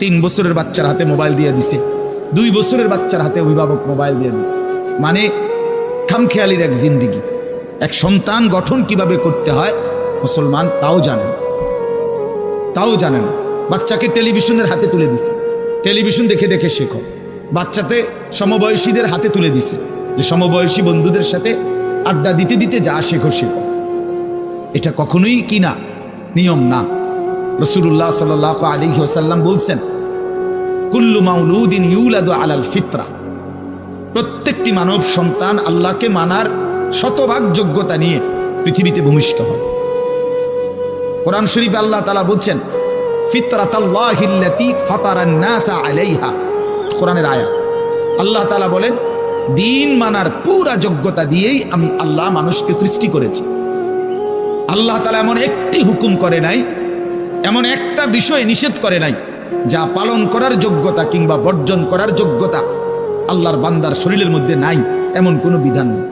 3 বছরের বাচ্চার হাতে মোবাইল দিয়ে দিছে, 2 বছরের বাচ্চার হাতে অভিভাবক মোবাইল দিয়ে দিছে। মানে খামখেয়ালির এক জিন্দিগি। এক সন্তান গঠন কিভাবে করতে হয় মুসলমান তাও জানেন। বাচ্চাকে টেলিভিশনের হাতে তুলে দিছে, টেলিভিশন দেখে দেখে শেখো। বাচ্চাতে সমবয়সীদের হাতে তুলে দিছে যে সমবয়সী বন্ধুদের সাথে আড্ডা দিতে দিতে যা শেখো। এটা কখনোই কি না, নিয়ম না। রাসূলুল্লাহ সাল্লাল্লাহু আলাইহি ওয়াসাল্লাম বলছেন, কুল্লু মাউলুদিন ইউলাদু আলাল ফিতরা, প্রত্যেকটি মানব সন্তান আল্লাহকে মানার শতভাগ যোগ্যতা নিয়ে পৃথিবীতে ভূমিষ্ঠ হয়। কোরআন শরীফে আল্লাহ তাআলা বলছেন, ফিতরাতাল্লাহিল্লাতী ফাতারান নাসা আলাইহা, কোরআনের আয়াত। আল্লাহ তাআলা বলেন, দিন মানার পুরা যোগ্যতা দিয়েই আমি আল্লাহ মানুষকে সৃষ্টি করেছি। আল্লাহ তাআলা এমন একটি হুকুম করে নাই, এমন একটা বিষয় নিষেধ করে নাই যা পালন করার যোগ্যতা কিংবা বর্জন করার যোগ্যতা আল্লাহর বান্দার শরীরের মধ্যে নাই, এমন কোনো বিধান নেই।